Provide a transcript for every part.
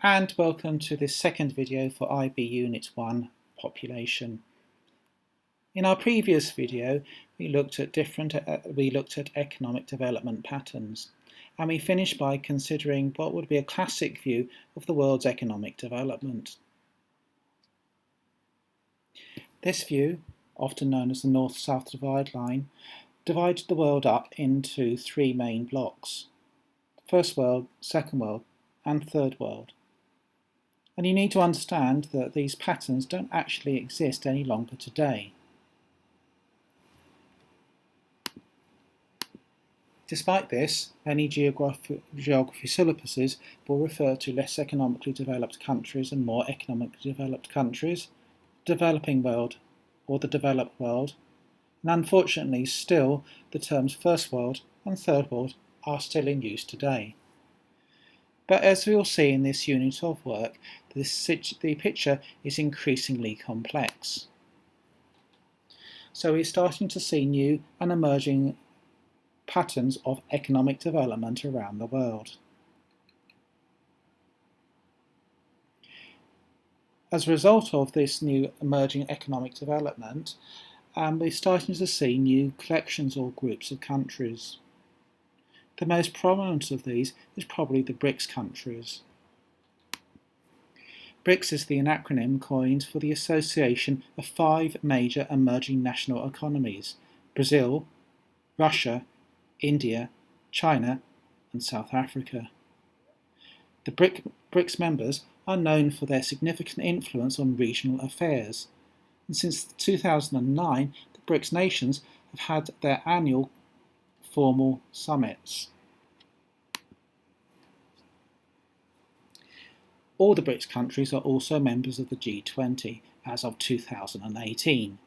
and welcome to this second video for IB Unit 1 Population. In our previous video we looked at economic development patterns, and we finished by considering what would be a classic view of the world's economic development. This view, often known as the North-South divide line, divided the world up into three main blocks: First World, Second World and Third World. And you need to understand that these patterns don't actually exist any longer today. Despite this, many geography syllabuses will refer to less economically developed countries and more economically developed countries, developing world or the developed world, and unfortunately still the terms First World and Third World are still in use today. But as we will see in this unit of work, the picture is increasingly complex. So we're starting to see new and emerging patterns of economic development around the world. As a result of this new emerging economic development, we're starting to see new collections or groups of countries. The most prominent of these is probably the BRICS countries. BRICS is the acronym coined for the association of 5 major emerging national economies: Brazil, Russia, India, China and South Africa. The BRICS members are known for their significant influence on regional affairs, and since 2009 the BRICS nations have had their annual formal summits. All the BRICS countries are also members of the G20 as of 2018.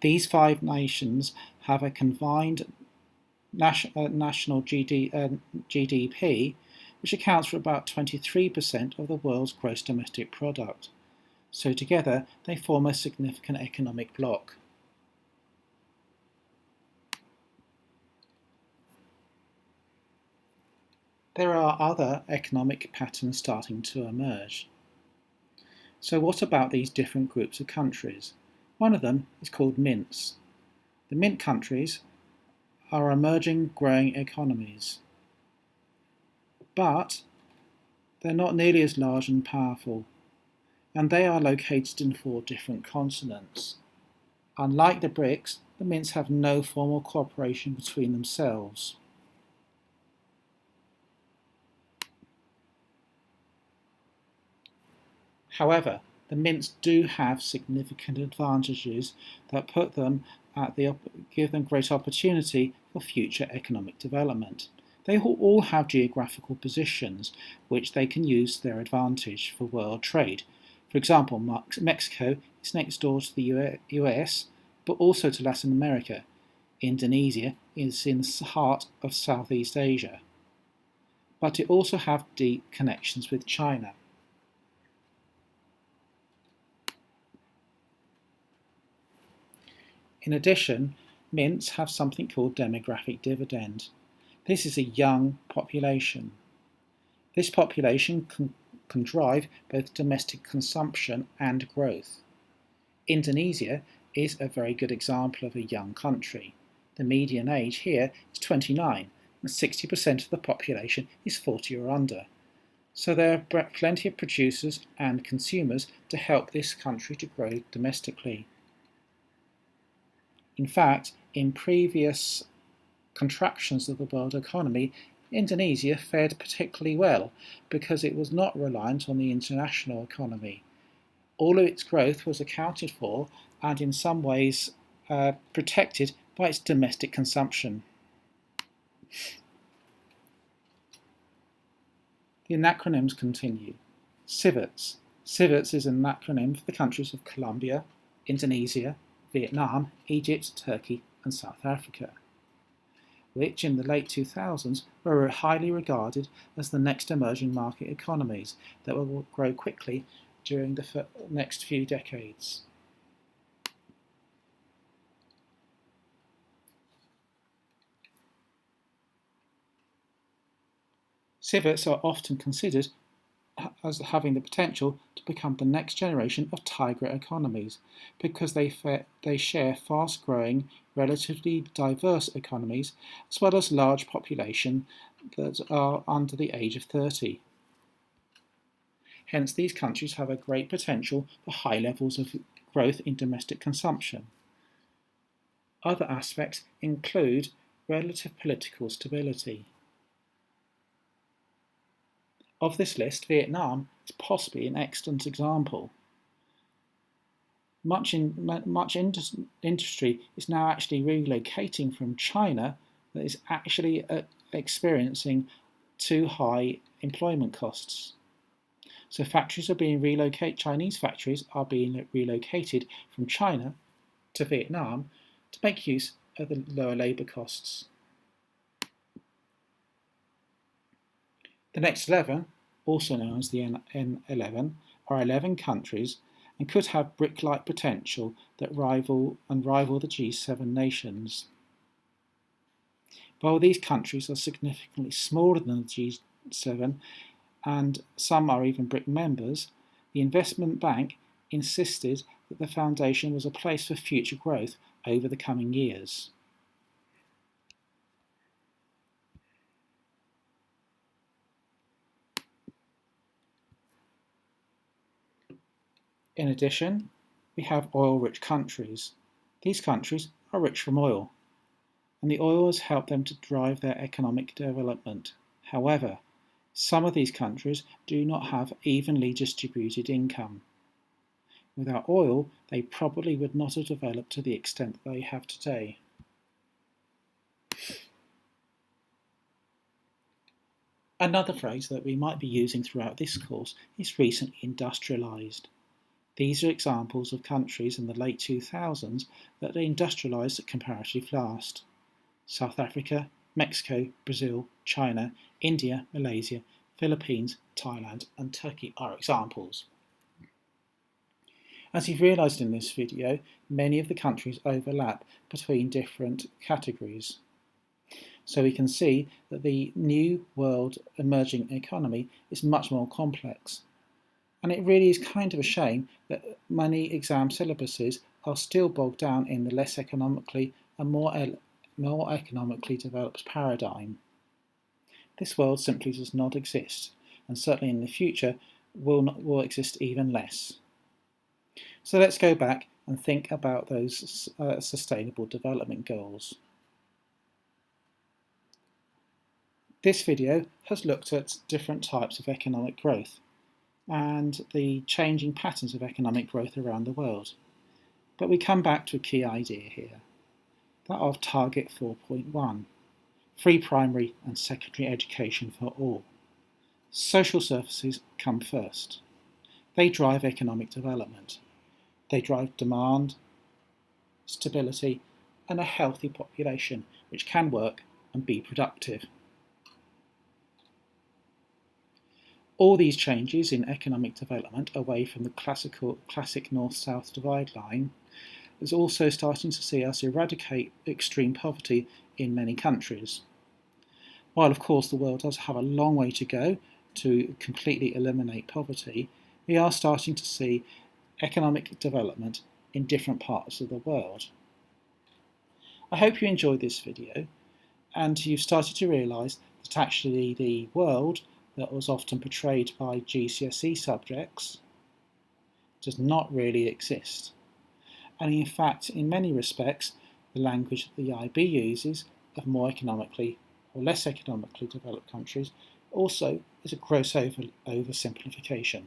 These 5 nations have a combined national GDP, which accounts for about 23% of the world's gross domestic product. So together they form a significant economic bloc. There are other economic patterns starting to emerge. So what about these different groups of countries? One of them is called MINTs. The MINT countries are emerging growing economies, but they're not nearly as large and powerful, and they are located in 4 different continents. Unlike the BRICS, the MINTs have no formal cooperation between themselves. However, the MINTs do have significant advantages that give them great opportunity for future economic development. They all have geographical positions which they can use to their advantage for world trade. For example, Mexico is next door to the US, but also to Latin America. Indonesia is in the heart of Southeast Asia. But it also have deep connections with China. In addition, MINTs have something called demographic dividend. This is a young population. This population can drive both domestic consumption and growth. Indonesia is a very good example of a young country. The median age here is 29, and 60% of the population is 40 or under. So there are plenty of producers and consumers to help this country to grow domestically. In fact, in previous contractions of the world economy, Indonesia fared particularly well because it was not reliant on the international economy. All of its growth was accounted for and in some ways protected by its domestic consumption. The acronyms continue. CIVETS. CIVETS is an acronym for the countries of Colombia, Indonesia, Vietnam, Egypt, Turkey and South Africa, which in the late 2000s were highly regarded as the next emerging market economies that will grow quickly during the next few decades. CIVETS are often considered as having the potential to become the next generation of tiger economies because they share fast-growing, relatively diverse economies as well as large population that are under the age of 30. Hence, these countries have a great potential for high levels of growth in domestic consumption. Other aspects include relative political stability. Of this list, Vietnam is possibly an excellent example. Much industry is now actually relocating from China that is actually experiencing too high employment costs. So factories are being relocated, Chinese factories are being relocated from China to Vietnam to make use of the lower labour costs. The next 11, also known as the N11, are 11 countries and could have brick-like potential that rival the G7 nations. While these countries are significantly smaller than the G7 and some are even BRIC members, the investment bank insisted that the foundation was a place for future growth over the coming years. In addition, we have oil-rich countries. These countries are rich from oil, and the oil has helped them to drive their economic development. However, some of these countries do not have evenly distributed income. Without oil, they probably would not have developed to the extent they have today. Another phrase that we might be using throughout this course is recently industrialized. These are examples of countries in the late 2000s that are industrialised at comparative last. South Africa, Mexico, Brazil, China, India, Malaysia, Philippines, Thailand and Turkey are examples. As you've realised in this video, many of the countries overlap between different categories. So we can see that the new world emerging economy is much more complex. And it really is kind of a shame that many exam syllabuses are still bogged down in the less economically and more economically developed paradigm. This world simply does not exist, and certainly in the future will exist even less. So let's go back and think about those sustainable development goals. This video has looked at different types of economic growth and the changing patterns of economic growth around the world. But we come back to a key idea here, that of Target 4.1, free primary and secondary education for all. Social services come first. They drive economic development. They drive demand, stability, and a healthy population which can work and be productive. All these changes in economic development away from the classic North-South divide line is also starting to see us eradicate extreme poverty in many countries. While of course the world does have a long way to go to completely eliminate poverty, we are starting to see economic development in different parts of the world. I hope you enjoyed this video and you've started to realise that actually the world that was often portrayed by GCSE subjects does not really exist. And in fact, in many respects, the language that the IB uses of more economically or less economically developed countries also is a gross oversimplification.